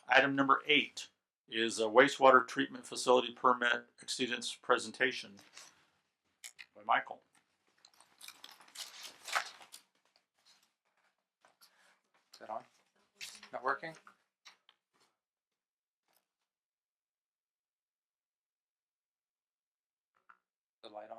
Item number 8 is a wastewater treatment facility permit exceedance presentation by Michael. Is that on? Not working? The light on?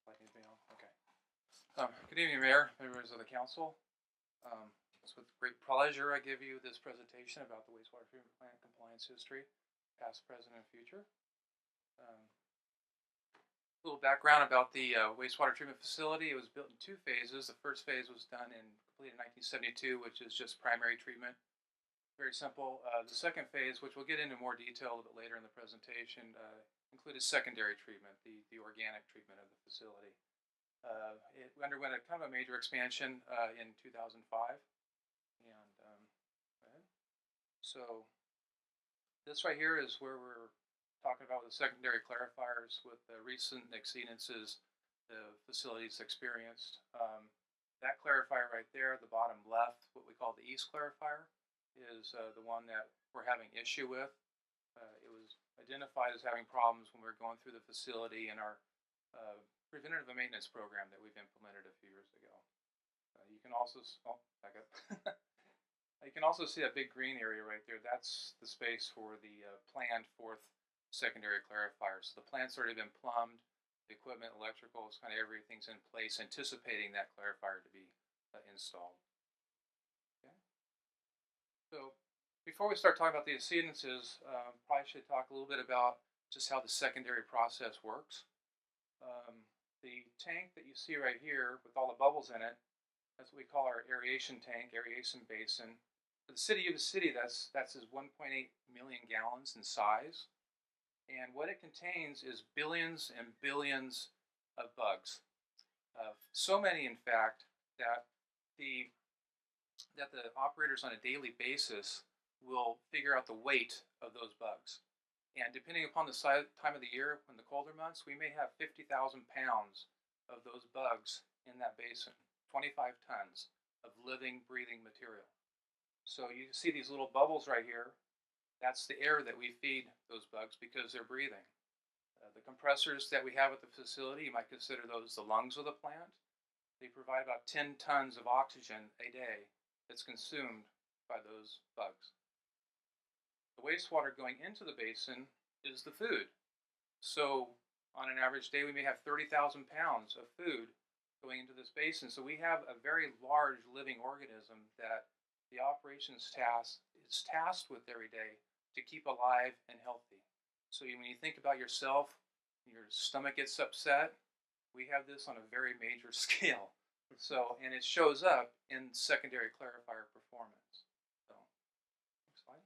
Light needs to be on? Okay. Good evening, Mayor, members of the council. It's with great pleasure I give you this presentation about the wastewater treatment plant compliance history, past, present, and future. A little background about the wastewater treatment facility. It was built in 2 phases. The first phase was done and completed in 1972, which is just primary treatment. Very simple. The second phase, which we'll get into more detail a little bit later in the presentation, included secondary treatment, the organic treatment of the facility. It underwent a kind of a major expansion in 2005. And so this right here is where we're talking about the secondary clarifiers with the recent exceedances the facility's experienced. That clarifier right there at the bottom left, what we call the east clarifier, is the one that we're having issue with. It was identified as having problems when we were going through the facility in our preventative maintenance program that we've implemented a few years ago. You can also, back up. You can also see that big green area right there. That's the space for the planned 4th secondary clarifier. So the plant's already been plumbed, the equipment, electricals, kind of everything's in place, anticipating that clarifier to be installed. Okay. So before we start talking about the exceedances, probably should talk a little bit about just how the secondary process works. The tank that you see right here with all the bubbles in it, that's what we call our aeration tank, aeration basin. For the city of Yuba City, that's 1.8 million gallons in size. And what it contains is billions and billions of bugs. So many, in fact, that the operators on a daily basis will figure out the weight of those bugs. And depending upon the time of the year, in the colder months, we may have 50,000 pounds of those bugs in that basin, 25 tons of living, breathing material. So you see these little bubbles right here. That's the air that we feed those bugs because they're breathing. The compressors that we have at the facility, you might consider those the lungs of the plant. They provide about 10 tons of oxygen a day that's consumed by those bugs. The wastewater going into the basin is the food. So on an average day, we may have 30,000 pounds of food going into this basin. So we have a very large living organism that the operations task is tasked with every day to keep alive and healthy. So when you think about yourself, your stomach gets upset, we have this on a very major scale. So, and it shows up in secondary clarifier performance. So, next slide.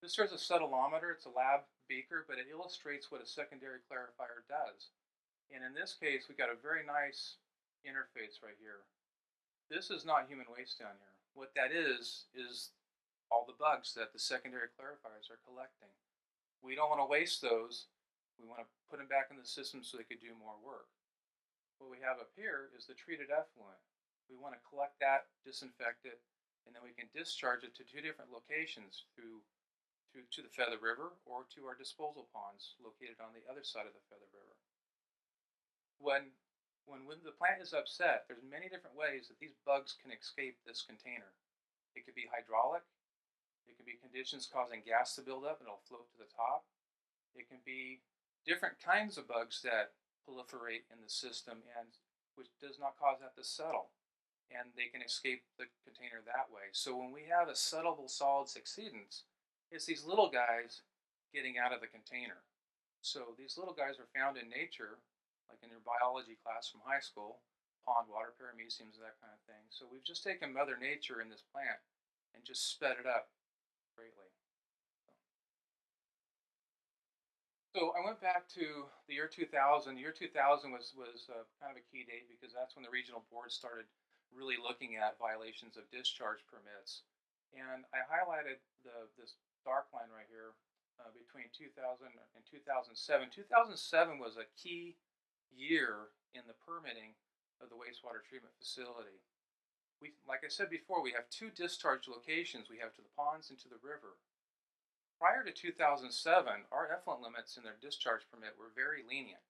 This is a settleometer. It's a lab beaker, but it illustrates what a secondary clarifier does. And in this case, we've got a very nice interface right here. This is not human waste down here. What that is all the bugs that the secondary clarifiers are collecting. We don't want to waste those. We want to put them back in the system so they could do more work. What we have up here is the treated effluent. We want to collect that, disinfect it, and then we can discharge it to 2 different locations to the Feather River or to our disposal ponds located on the other side of the Feather River. When the plant is upset, there's many different ways that these bugs can escape this container. It could be hydraulic. It could be conditions causing gas to build up and it'll float to the top. It can be different kinds of bugs that proliferate in the system and which does not cause that to settle, and they can escape the container that way. So when we have a settleable solids exceedance, it's these little guys getting out of the container. So these little guys are found in nature, like in your biology class from high school, pond water, parameciums, that kind of thing. So we've just taken Mother Nature in this plant and just sped it up greatly. So I went back to the year 2000. The year 2000 was kind of a key date because that's when the regional board started really looking at violations of discharge permits. And I highlighted this dark line right here between 2000 and 2007. 2007 was a key year in the permitting of the wastewater treatment facility. like I said before, we have two discharge locations. We have to the ponds and to the river. Prior to 2007, our effluent limits in their discharge permit were very lenient.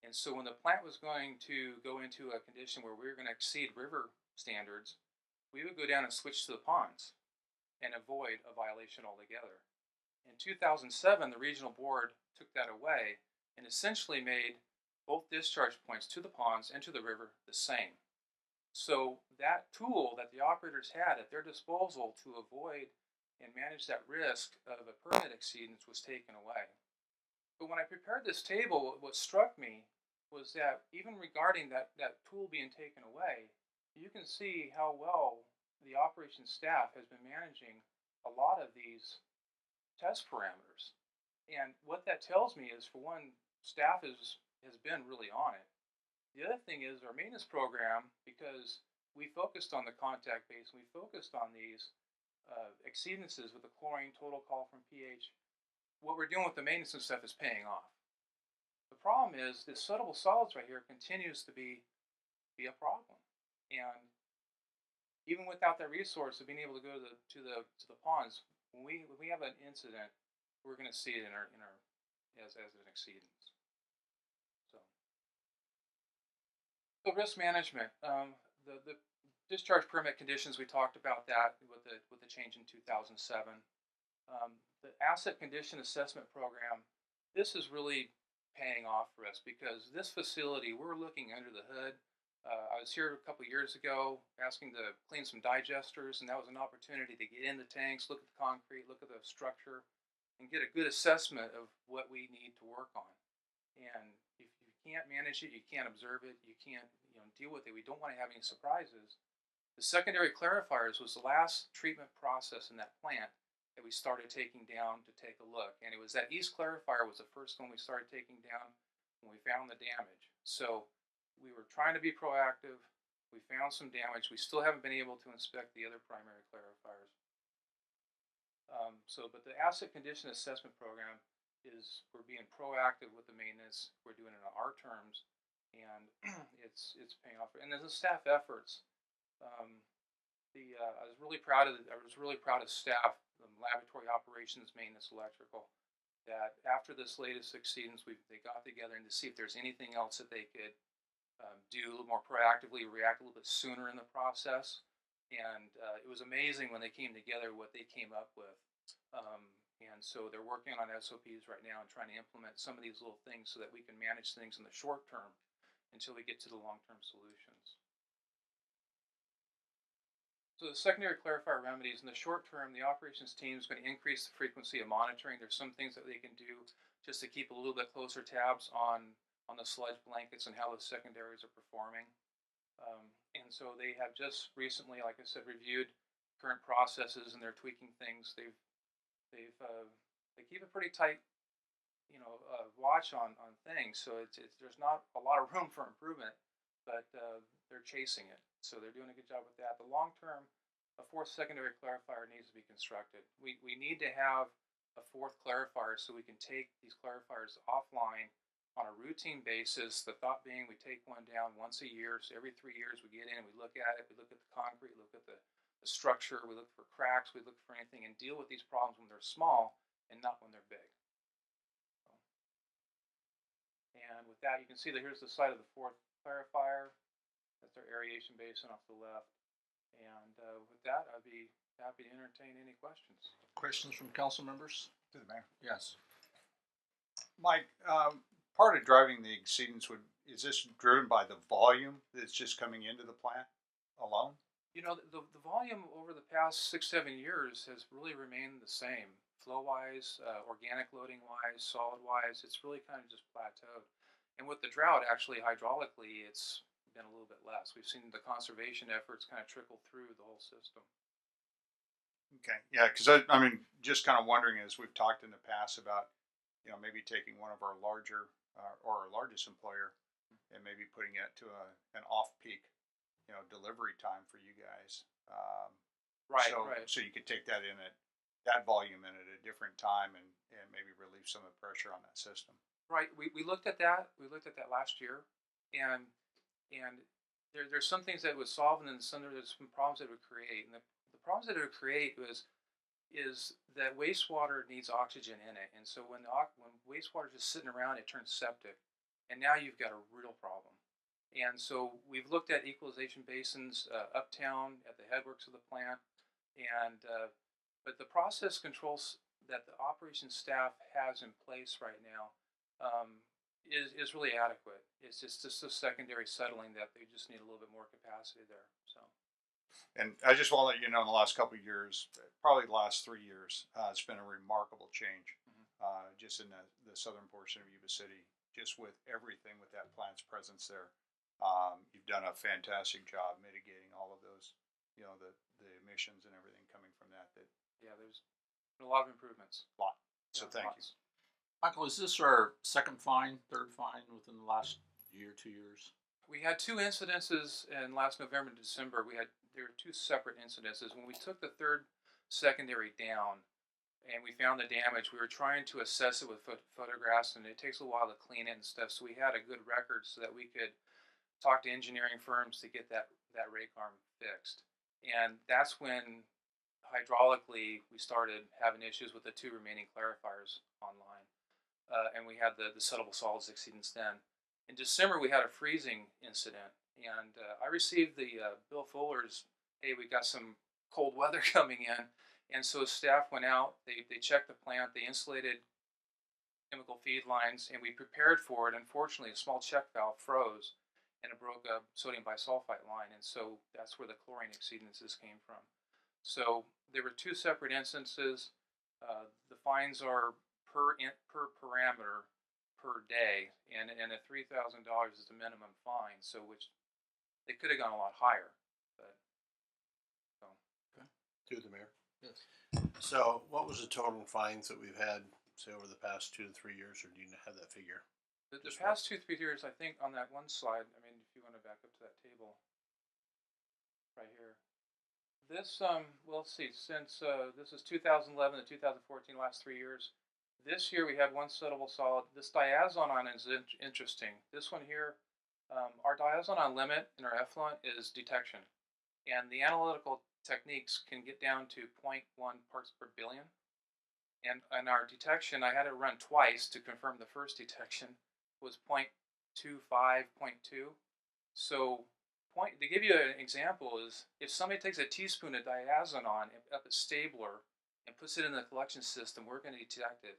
And so when the plant was going to go into a condition where we were going to exceed river standards, we would go down and switch to the ponds and avoid a violation altogether. In 2007, the regional board took that away and essentially made both discharge points to the ponds and to the river the same. So that tool that the operators had at their disposal to avoid and manage that risk of a permit exceedance was taken away. But when I prepared this table, what struck me was that even regarding that tool being taken away, you can see how well the operations staff has been managing a lot of these test parameters. And what that tells me is, for one, staff has been really on it. The other thing is our maintenance program, because we focused on the contact base, we focused on these exceedances with the chlorine, total call from pH. What we're doing with the maintenance and stuff is paying off. The problem is this suttable solids right here continues to be a problem. And even without that resource of being able to go to the ponds, when we have an incident, we're going to see it in our as an exceedance. So risk management. The discharge permit conditions, we talked about that with the change in 2007. The asset condition assessment program, this is really paying off for us, because this facility, we're looking under the hood. I was here a couple years ago asking to clean some digesters, and that was an opportunity to get in the tanks, look at the concrete, look at the structure, and get a good assessment of what we need to work on. And if you can't manage it, you can't observe it, you can't deal with it, we don't want to have any surprises. The secondary clarifiers was the last treatment process in that plant that we started taking down to take a look. And it was that east clarifier was the first one we started taking down when we found the damage. So we were trying to be proactive. We found some damage. We still haven't been able to inspect the other primary clarifiers. But the asset condition assessment program is, we're being proactive with the maintenance. We're doing it on our terms, and it's paying off. And there's the staff efforts. I was really proud of staff, laboratory operations, maintenance, electrical, that after this latest exceedance, they got together and to see if there's anything else that they could do a little more proactively, react a little bit sooner in the process. And it was amazing when they came together what they came up with. And so they're working on SOPs right now and trying to implement some of these little things so that we can manage things in the short term until we get to the long-term solutions. So the secondary clarifier remedies, in the short term, the operations team is going to increase the frequency of monitoring. There's some things that they can do just to keep a little bit closer tabs on the sludge blankets and how the secondaries are performing. And so they have just recently, like I said, reviewed current processes, and they're tweaking things. They keep a pretty tight, watch on things. So there's not a lot of room for improvement, but they're chasing it. So they're doing a good job with that. The long term, a fourth secondary clarifier needs to be constructed. We need to have a fourth clarifier so we can take these clarifiers offline on a routine basis. The thought being, we take one down once a year. So every 3 years we get in, we look at it, we look at the concrete, look at the structure, we look for cracks, we look for anything, and deal with these problems when they're small and not when they're big. And with that, you can see that here's the site of the fourth clarifier. That's our aeration basin off the left. And with that, I'd be happy to entertain any questions. Questions from council members? To the mayor. Yes. Mike, part of driving the exceedance is this driven by the volume that's just coming into the plant alone? The volume over the past 6-7 years has really remained the same. Flow-wise, organic loading-wise, solid-wise, it's really kind of just plateaued. And with the drought, actually, hydraulically, it's been a little bit less. We've seen the conservation efforts kind of trickle through the whole system. Okay, yeah, because just kind of wondering, as we've talked in the past about, maybe taking one of our larger or our largest employer and maybe putting it to an off-peak, delivery time for you guys. Right. So you could take that that volume in at a different time and maybe relieve some of the pressure on that system. Right. We looked at that. We looked at that last year, and there's some things that would solve, and then there's some problems that it would create. And the problems that it would create is that wastewater needs oxygen in it, and so when wastewater is just sitting around, it turns septic, and now you've got a real problem. And so we've looked at equalization basins uptown at the headworks of the plant, and but the process controls that the operations staff has in place right now is really adequate. It's just a secondary settling that they just need a little bit more capacity there. So. And I just want to let you know, in the last couple of years, probably the last 3 years, it's been a remarkable change, just in the southern portion of Yuba City, just with everything with that plant's presence there. You've done a fantastic job mitigating all of those, the emissions and everything coming from that. Yeah, there's been a lot of improvements. So Yeah, thank lots. you. Michael, is this our second fine, third fine within the last year, 2 years? We had two incidences in last November and December. There were two separate incidences. When we took the third secondary down and we found the damage, we were trying to assess it with photographs, and it takes a while to clean it and stuff. So we had a good record so that we could talk to engineering firms to get that rake arm fixed. And that's when hydraulically we started having issues with the two remaining clarifiers online. And we had the settleable solids exceedance then. In December, we had a freezing incident, and I received the Bill Fuller's, hey, we got some cold weather coming in, and so staff went out, they checked the plant, they insulated chemical feed lines, and we prepared for it. Unfortunately, a small check valve froze, and it broke a sodium bisulfite line, and so that's where the chlorine exceedances came from. So there were two separate instances. The fines are per parameter per day, and at $3,000 is the minimum fine. So which they could have gone a lot higher, but so. Through the mayor. Yes. So, what was the total fines that we've had, say, over the past 2 to 3 years, or do you have that figure? The past 2-3 years, I think on that one slide. I mean, if you want to back up to that table, right here. This well, let's see. Since this is 2011 to 2014, last 3 years. This year we had one settleable solid. This diazonon is interesting. This one here, our diazonon limit in our effluent is detection, and the analytical techniques can get down to 0.1 parts per billion. And our detection, I had it run twice to confirm the first detection was 0.25, 0.2. So to give you an example is if somebody takes a teaspoon of diazonon up at Stabler and puts it in the collection system, we're going to detect it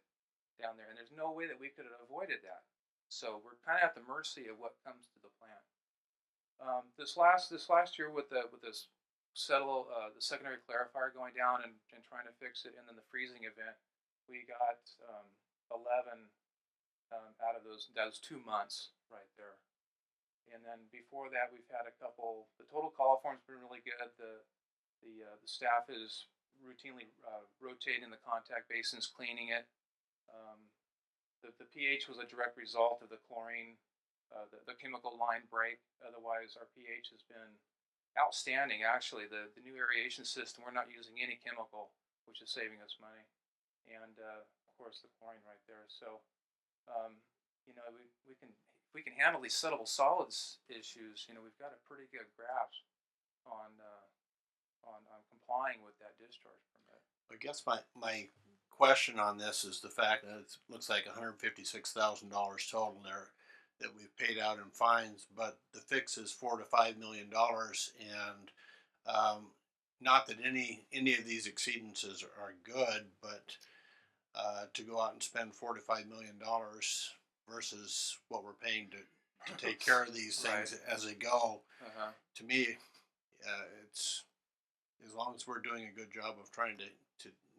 down there, and there's no way that we could have avoided that. So we're kind of at the mercy of what comes to the plant. This last year with this the secondary clarifier going down and trying to fix it, and then the freezing event, we got 11 out of those 2 months right there. And then before that, we've had a couple. The total call form's been really good. The staff is routinely rotating the contact basins, cleaning it. The pH was a direct result of the chlorine, the chemical line break. Otherwise, our pH has been outstanding. Actually, the new aeration system, we're not using any chemical, which is saving us money. And of course, the chlorine right there. So, we can handle these settleable solids issues. We've got a pretty good grasp on complying with that discharge permit. I guess my question on this is the fact that it looks like $156,000 total there that we've paid out in fines, but the fix is $4 to $5 million, and not that any of these exceedances are good, but to go out and spend $4 to $5 million versus what we're paying to take care of these things Right. as they go, Uh-huh. to me, it's as long as we're doing a good job of trying to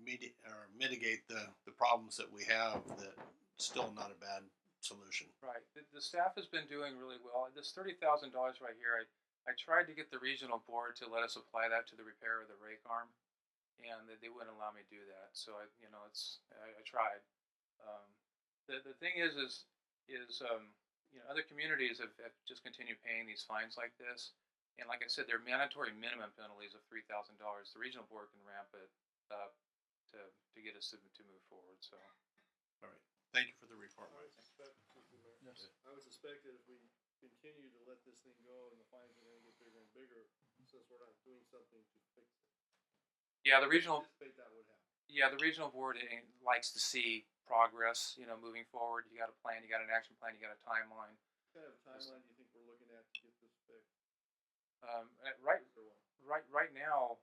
mitigate the problems that we have, that still not a bad solution. Right. The staff has been doing really well. This $30,000 right here, I tried to get the regional board to let us apply that to the repair of the rake arm, and they wouldn't allow me to do that. So I tried. The thing is other communities have just continued paying these fines like this, and like I said, they're mandatory minimum penalties of $3,000. The regional board can ramp it up to get us to move forward. So. All right. Thank you for the report, Mike. Yes. I would suspect that if we continue to let this thing go and the fines are gonna get bigger and bigger since we're not doing something to fix it. Yeah, the regional Anticipate that would happen. Yeah, the regional board likes to see progress, moving forward. You got a plan, you got an action plan, you got a timeline. What kind of timeline do you think we're looking at to get this fixed? Right, Is there one? right now,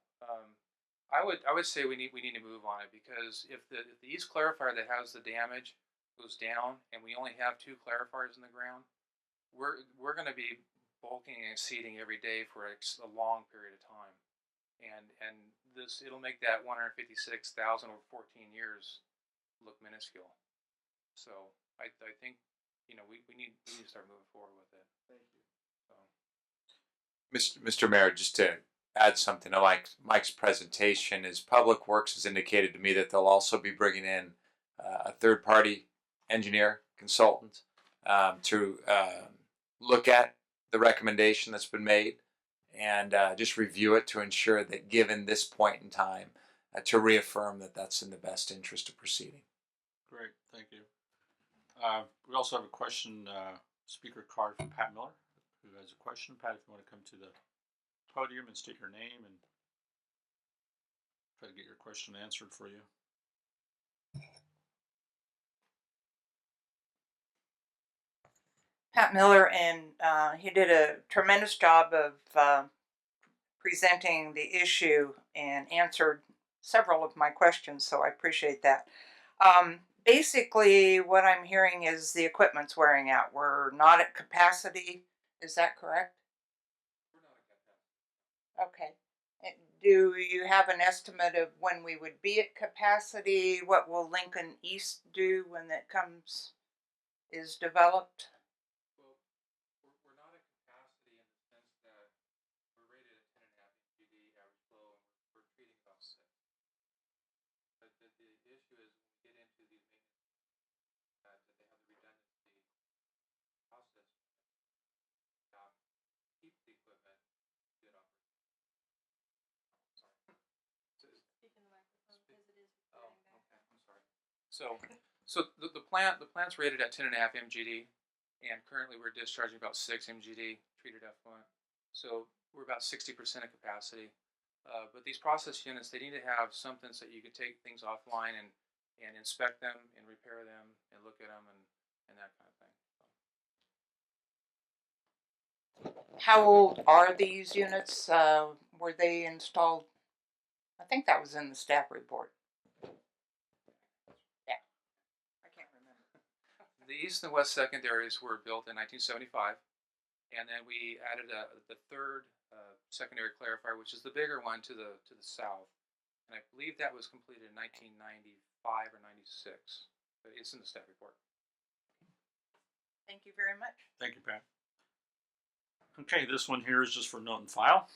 I would say we need to move on it, because if the east clarifier that has the damage goes down and we only have 2 clarifiers in the ground, we're going to be bulking and seeding every day for a long period of time, and it'll make that 156,000 over 14 years look minuscule. So I think we need to start moving forward with it. Thank you. So. Mr. Mayor, just to add something to Mike's presentation, is Public Works has indicated to me that they'll also be bringing in a third-party engineer consultant to look at the recommendation that's been made and just review it to ensure that, given this point in time, to reaffirm that that's in the best interest of proceeding. Great, thank you. We also have a question, speaker card from Pat Miller, who has a question. Pat, if you want to come to the podium and state your name and try to get your question answered for you. Pat Miller, and he did a tremendous job of presenting the issue and answered several of my questions, so I appreciate that. Basically, what I'm hearing is the equipment's wearing out. We're not at capacity. Is that correct? We're not at capacity. Okay. And do you have an estimate of when we would be at capacity? What will Lincoln East do when that is developed? Well, we're not at capacity in the sense that we're rated at 10.5 MGD average flow, and we're treating about 6. But the issue is, when we get into these maintenance that they have the redundancy process, keep the equipment good operation. Sorry. Speak in the microphone because it is Oh, recording there. okay. I'm sorry. So the plant's rated at 10.5 MGD, and currently we're discharging about 6 MGD treated effluent. So we're about 60% of capacity. But these process units, they need to have something so you can take things offline and inspect them and repair them and look at them and that kind of thing. How old are these units? Were they installed? I think that was in the staff report. Yeah, I can't remember. The east and west secondaries were built in 1975, and then we added the third secondary clarifier, which is the bigger one, to the south, and I believe that was completed in 1995 or 96. But it's in the staff report. Thank you very much. Thank you, Pat. Okay, this one here is just for note and file.